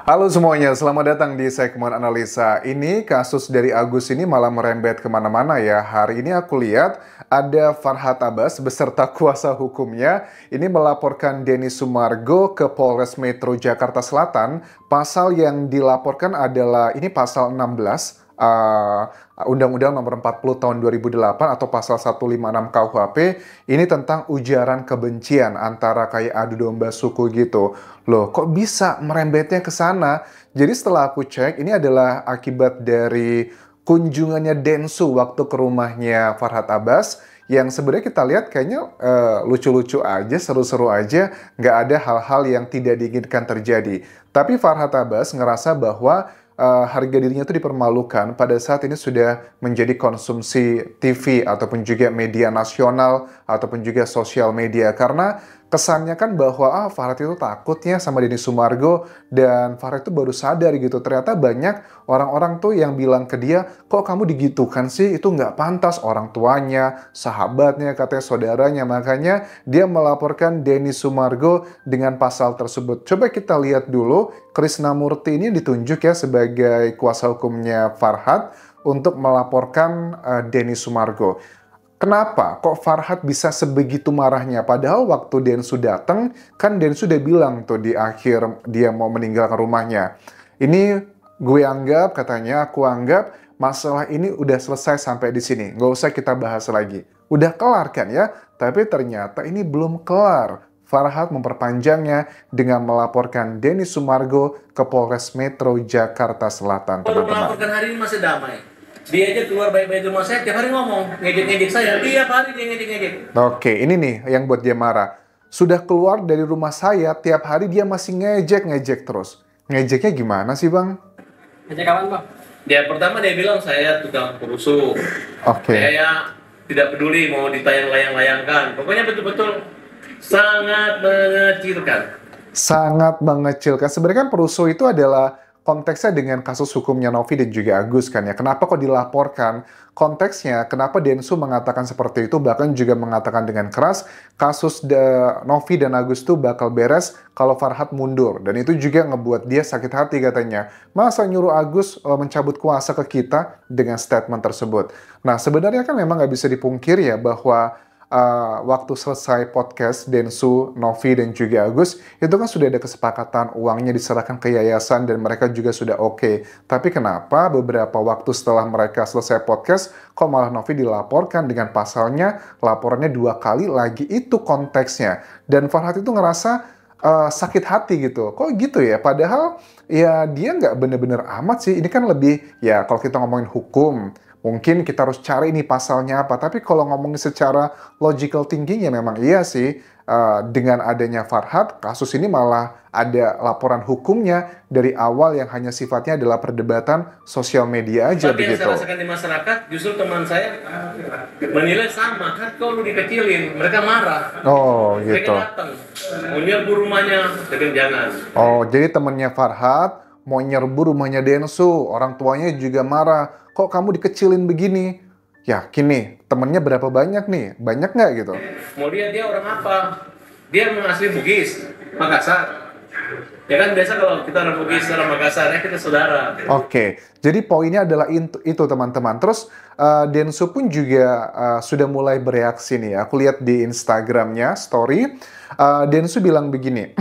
Halo semuanya, selamat datang di segmen analisa. Ini kasus dari Agus ini malah merembet kemana-mana ya. Hari ini aku lihat ada Farhad Abbas beserta kuasa hukumnya ini melaporkan Denny Sumargo ke Polres Metro Jakarta Selatan. Pasal yang dilaporkan adalah ini pasal 16 Undang-Undang Nomor 40 Tahun 2008 atau pasal 156 KUHP. Ini tentang ujaran kebencian antara kayak adu domba suku gitu. Loh, kok bisa merembetnya ke sana? Jadi setelah aku cek, ini adalah akibat dari kunjungannya Densu waktu ke rumahnya Farhad Abbas, yang sebenarnya kita lihat kayaknya lucu-lucu aja, seru-seru aja, nggak ada hal-hal yang tidak diinginkan terjadi. Tapi Farhad Abbas ngerasa bahwa harga dirinya itu dipermalukan pada saat ini sudah menjadi konsumsi TV ataupun juga media nasional ataupun juga sosial media, karena kesannya kan bahwa Farhad itu takutnya sama Denny Sumargo, dan Farhad itu baru sadar gitu ternyata banyak orang-orang tuh yang bilang ke dia, kok kamu digitukan sih, itu nggak pantas, orang tuanya, sahabatnya, katanya saudaranya. Makanya dia melaporkan Denny Sumargo dengan pasal tersebut. Coba kita lihat dulu, Krisnamurti ini ditunjuk ya sebagai kuasa hukumnya Farhad untuk melaporkan Denny Sumargo. Kenapa kok Farhad bisa sebegitu marahnya? Padahal waktu Densu datang, kan Densu udah bilang tuh di akhir dia mau meninggalkan rumahnya. Ini gue anggap, katanya aku anggap masalah ini udah selesai sampai di sini. Nggak usah kita bahas lagi. Udah kelar kan ya? Tapi ternyata ini belum kelar. Farhad memperpanjangnya dengan melaporkan Denny Sumargo ke Polres Metro Jakarta Selatan, Baru teman-teman. melaporkan hari ini masih damai. Dia aja keluar baik-baik di rumah saya, tiap hari ngomong, ngejek-ngejek saya. Tiap hari dia ngejek-ngejek. Oke, ini nih yang buat dia marah. Sudah keluar dari rumah saya, tiap hari dia masih ngejek-ngejek terus. Ngejeknya gimana sih, Bang? Ngejek kapan, Bang? Dia pertama dia bilang saya tukang perusuh. Oke. Saya tidak peduli mau ditayang-layang-layangkan. Pokoknya betul-betul sangat mengecilkan. Sangat mengecilkan. Sebenarnya kan perusuh itu adalah konteksnya dengan kasus hukumnya Novi dan juga Agus kan ya. Kenapa kok dilaporkan? Konteksnya, kenapa Densu mengatakan seperti itu, bahkan juga mengatakan dengan keras, kasus Novi dan Agus itu bakal beres kalau Farhad mundur. Dan itu juga ngebuat dia sakit hati katanya. Masa nyuruh Agus mencabut kuasa ke kita dengan statement tersebut? Nah, sebenarnya kan memang nggak bisa dipungkiri ya bahwa waktu selesai podcast Densu, Novi, dan juga Agus, itu kan sudah ada kesepakatan uangnya diserahkan ke yayasan dan mereka juga sudah oke. Tapi kenapa beberapa waktu setelah mereka selesai podcast, kok malah Novi dilaporkan dengan pasalnya, laporannya 2 kali lagi, itu konteksnya. Dan Farhad itu ngerasa sakit hati gitu. Kok gitu ya? Padahal ya dia nggak bener-bener amat sih. Ini kan lebih, ya kalau kita ngomongin hukum, mungkin kita harus cari nih pasalnya apa. Tapi kalau ngomongin secara logical thinking ya memang iya sih. Dengan adanya Farhad, kasus ini malah ada laporan hukumnya dari awal yang hanya sifatnya adalah perdebatan sosial media aja. Tapi begitu. yang saya rasakan di masyarakat, justru teman saya menilai sama. Kan kalau lu dikecilin, mereka marah. Oh Mereka gitu. datang, mau nyerbu rumahnya, tapi jangan. Oh, jadi temennya Farhad mau nyerbu rumahnya Densu, orang tuanya juga marah. Kok kamu dikecilin begini? Yakin nih, temennya berapa banyak nih? Banyak nggak gitu? Mau dia orang apa? Dia memang asli Bugis, Makassar. Ya kan biasa kalau kita orang Bugis, orang Makassar, ya kita saudara. Oke, jadi poinnya adalah itu teman-teman. Terus Densu pun juga sudah mulai bereaksi nih. Aku lihat di Instagramnya, story. Densu bilang begini,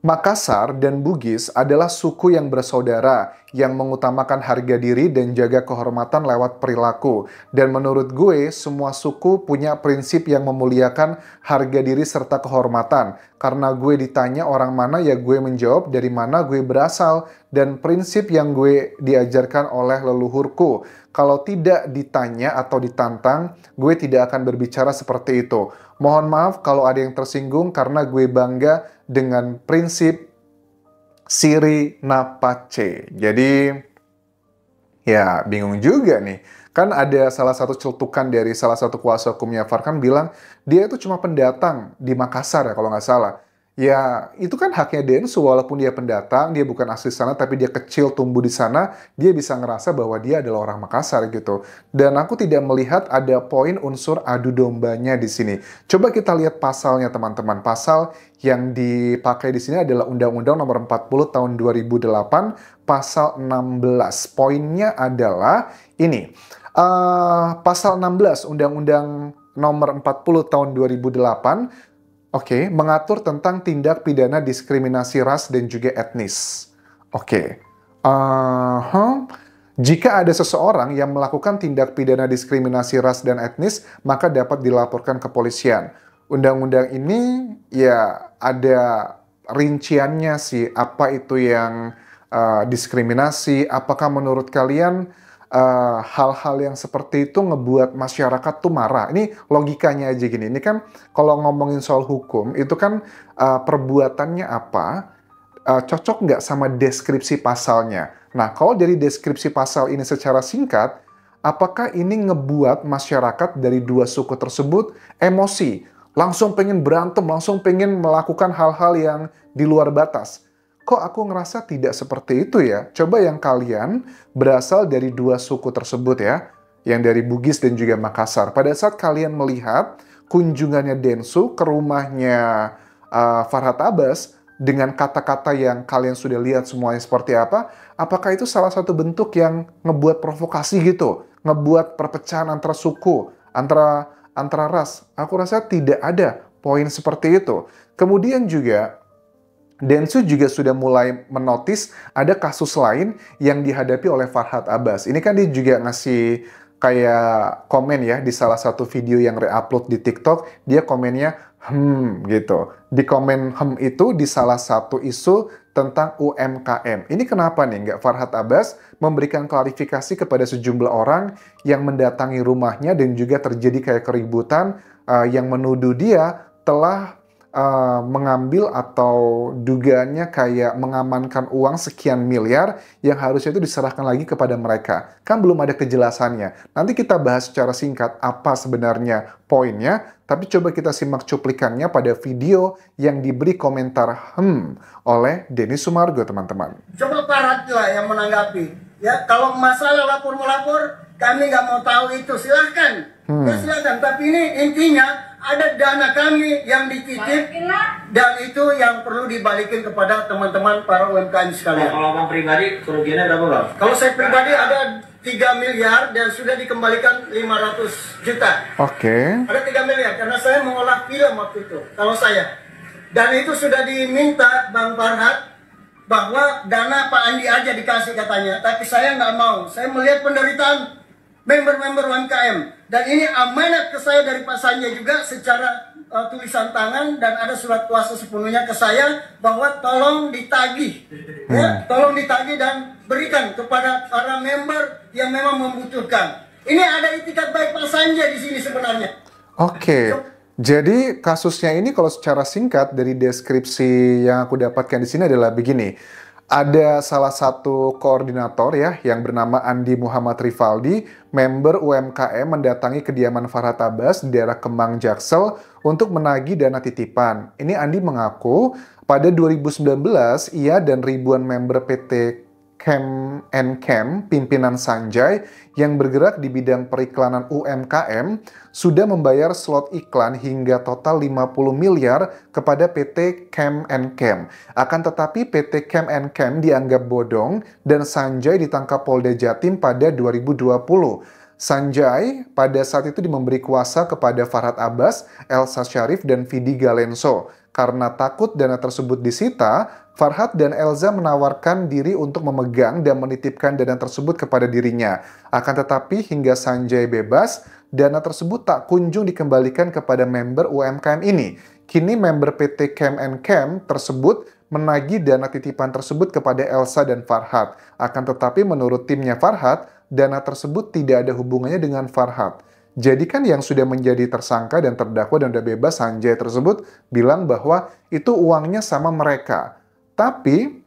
Makassar dan Bugis adalah suku yang bersaudara, yang mengutamakan harga diri dan jaga kehormatan lewat perilaku. Dan menurut gue, semua suku punya prinsip yang memuliakan harga diri serta kehormatan. Karena gue ditanya orang mana, ya gue menjawab dari mana gue berasal, dan prinsip yang gue diajarkan oleh leluhurku. Kalau tidak ditanya atau ditantang, gue tidak akan berbicara seperti itu. Mohon maaf kalau ada yang tersinggung karena gue bangga dengan prinsip Siri Napace. Jadi, ya bingung juga nih. Kan ada salah satu celutukan dari salah satu kuasa hukumnya Farhan bilang, dia itu cuma pendatang di Makassar ya kalau nggak salah. Ya, itu kan haknya Densu, walaupun dia pendatang, dia bukan asli sana, tapi dia kecil tumbuh di sana, dia bisa ngerasa bahwa dia adalah orang Makassar gitu. Dan aku tidak melihat ada poin unsur adu dombanya di sini. Coba kita lihat pasalnya teman-teman. Pasal yang dipakai di sini adalah Undang-Undang Nomor 40 Tahun 2008, Pasal 16. Poinnya adalah ini. Pasal 16 Undang-Undang Nomor 40 Tahun 2008, oke, mengatur tentang tindak pidana diskriminasi ras dan juga etnis. Oke. Jika ada seseorang yang melakukan tindak pidana diskriminasi ras dan etnis, maka dapat dilaporkan ke polisian. Undang-undang ini ya ada rinciannya sih, apa itu yang diskriminasi, apakah menurut kalian hal-hal yang seperti itu ngebuat masyarakat tuh marah. Ini logikanya aja gini. Ini kan kalau ngomongin soal hukum, itu kan perbuatannya apa, cocok nggak sama deskripsi pasalnya. Nah, kalau dari deskripsi pasal ini secara singkat, apakah ini ngebuat masyarakat dari dua suku tersebut emosi, langsung pengen berantem, langsung pengen melakukan hal-hal yang di luar batas? Kok aku ngerasa tidak seperti itu ya? Coba yang kalian berasal dari dua suku tersebut ya, yang dari Bugis dan juga Makassar. Pada saat kalian melihat kunjungannya Densu ke rumahnya Farhad Abbas, dengan kata-kata yang kalian sudah lihat semuanya seperti apa, apakah itu salah satu bentuk yang ngebuat provokasi gitu? Ngebuat perpecahan antara suku, antara ras? Aku rasa tidak ada poin seperti itu. Kemudian juga, Densu juga sudah mulai menotis ada kasus lain yang dihadapi oleh Farhad Abbas. Ini kan dia juga ngasih kayak komen ya di salah satu video yang re-upload di TikTok, dia komennya gitu. Di komen itu di salah satu isu tentang UMKM. Ini kenapa nih nggak Farhad Abbas memberikan klarifikasi kepada sejumlah orang yang mendatangi rumahnya dan juga terjadi kayak keributan yang menuduh dia telah mengambil atau dugaannya kayak mengamankan uang sekian miliar yang harusnya itu diserahkan lagi kepada mereka. Kan belum ada kejelasannya. Nanti kita bahas secara singkat apa sebenarnya poinnya, tapi coba kita simak cuplikannya pada video yang diberi komentar oleh Denny Sumargo, teman-teman. Coba Farhad lah yang menanggapi. Ya, kalau masalah lapor-melapor, kami nggak mau tahu itu, silahkan. Ya silahkan, tapi ini intinya ada dana kami yang dititip dan itu yang perlu dibalikin kepada teman-teman para UMKM sekalian. Kalau abang pribadi kerugiannya berapa bang? Kalau saya pribadi ada 3 miliar dan sudah dikembalikan 500 juta. Oke. Ada 3 miliar karena saya mengolah film waktu itu. Kalau saya. Dan itu sudah diminta Bang Farhad bahwa dana Pak Andi aja dikasih katanya. Tapi saya nggak mau. Saya melihat penderitaan member-member UMKM. Dan ini amanat ke saya dari Pak Sanjay juga secara tulisan tangan dan ada surat kuasa sepenuhnya ke saya bahwa tolong ditagih. Ya, tolong ditagih dan berikan kepada para member yang memang membutuhkan. Ini ada itikat baik Pak Sanjay di sini sebenarnya. Oke. Jadi kasusnya ini kalau secara singkat dari deskripsi yang aku dapatkan di sini adalah begini. Ada salah satu koordinator ya yang bernama Andi Muhammad Rivaldi, member UMKM mendatangi kediaman Farhad Abbas di daerah Kemang Jaksel untuk menagih dana titipan. Ini Andi mengaku pada 2019 ia dan ribuan member PT Cam and Cam, pimpinan Sanjay yang bergerak di bidang periklanan UMKM sudah membayar slot iklan hingga total 50 miliar kepada PT Cam and Cam. Akan tetapi PT Cam and Cam dianggap bodong dan Sanjay ditangkap Polda Jatim pada 2020. Sanjay pada saat itu memberi kuasa kepada Farhad Abbas, Elsa Syarif, dan Vidi Galenso. Karena takut dana tersebut disita, Farhad dan Elza menawarkan diri untuk memegang dan menitipkan dana tersebut kepada dirinya. Akan tetapi hingga Sanjay bebas, dana tersebut tak kunjung dikembalikan kepada member UMKM ini. Kini member PT Cam and Cam tersebut menagih dana titipan tersebut kepada Elsa dan Farhad. Akan tetapi menurut timnya Farhad, dana tersebut tidak ada hubungannya dengan Farhad. Jadi kan yang sudah menjadi tersangka dan terdakwa dan sudah bebas, Sanjay tersebut bilang bahwa itu uangnya sama mereka. Tapi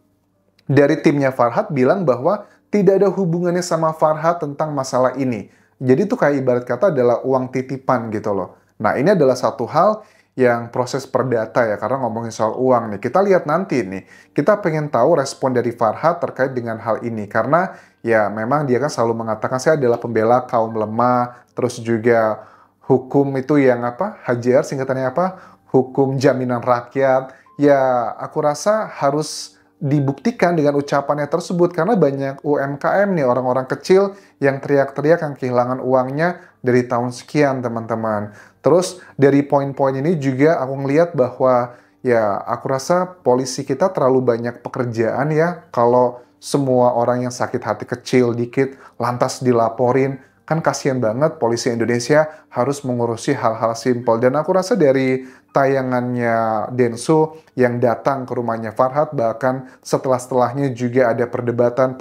dari timnya Farhad bilang bahwa tidak ada hubungannya sama Farhad tentang masalah ini. Jadi itu kayak ibarat kata adalah uang titipan gitu loh. Nah ini adalah satu hal yang proses perdata ya, karena ngomongin soal uang nih. Kita lihat nanti nih, kita pengen tahu respon dari Farhad terkait dengan hal ini. Karena ya memang dia kan selalu mengatakan saya adalah pembela kaum lemah, terus juga hukum itu yang apa, HJR singkatannya apa, hukum jaminan rakyat. Ya aku rasa harus dibuktikan dengan ucapannya tersebut karena banyak UMKM nih, orang-orang kecil yang teriak-teriak yang kehilangan uangnya dari tahun sekian, teman-teman. Terus dari poin-poin ini juga aku ngelihat bahwa ya aku rasa polisi kita terlalu banyak pekerjaan ya. Kalau semua orang yang sakit hati kecil dikit lantas dilaporin, kan kasihan banget polisi Indonesia harus mengurusi hal-hal simpel. Dan aku rasa dari tayangannya Densu yang datang ke rumahnya Farhad, bahkan setelahnya juga ada perdebatan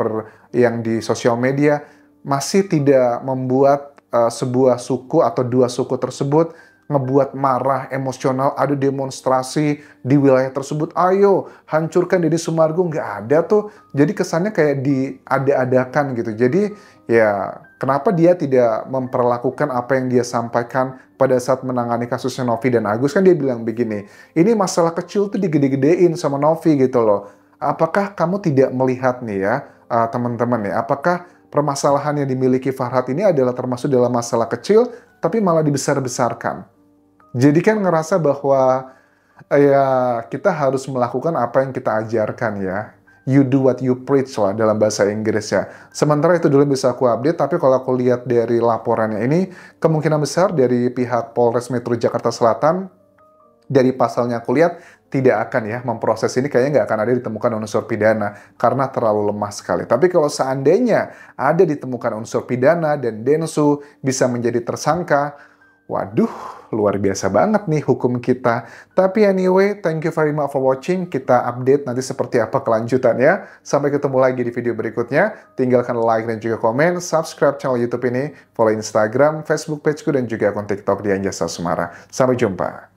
yang di sosial media, masih tidak membuat sebuah suku atau dua suku tersebut ngebuat marah, emosional, ada demonstrasi di wilayah tersebut, ayo hancurkan Deddy Sumargo, nggak ada tuh. Jadi kesannya kayak diada-adakan gitu. Jadi ya kenapa dia tidak memperlakukan apa yang dia sampaikan pada saat menangani kasusnya Novi dan Agus, kan dia bilang begini, ini masalah kecil tuh digede-gedein sama Novi gitu loh. Apakah kamu tidak melihat nih ya, teman-teman ya, apakah permasalahan yang dimiliki Farhad ini adalah termasuk dalam masalah kecil, tapi malah dibesar-besarkan. Jadi kan ngerasa bahwa ya kita harus melakukan apa yang kita ajarkan ya. You do what you preach lah dalam bahasa Inggris ya. Sementara itu dulu bisa aku update, tapi kalau aku lihat dari laporannya ini, kemungkinan besar dari pihak Polres Metro Jakarta Selatan, dari pasalnya aku lihat, tidak akan ya memproses ini, kayaknya nggak akan ada ditemukan unsur pidana karena terlalu lemah sekali. Tapi kalau seandainya ada ditemukan unsur pidana dan Densu bisa menjadi tersangka, waduh, luar biasa banget nih hukum kita. Tapi anyway, thank you very much for watching. Kita update nanti seperti apa kelanjutannya. Sampai ketemu lagi di video berikutnya. Tinggalkan like dan juga komen, subscribe channel YouTube ini, follow Instagram, Facebook pageku, dan juga akun TikTok di Anjasa Sumara. Sampai jumpa.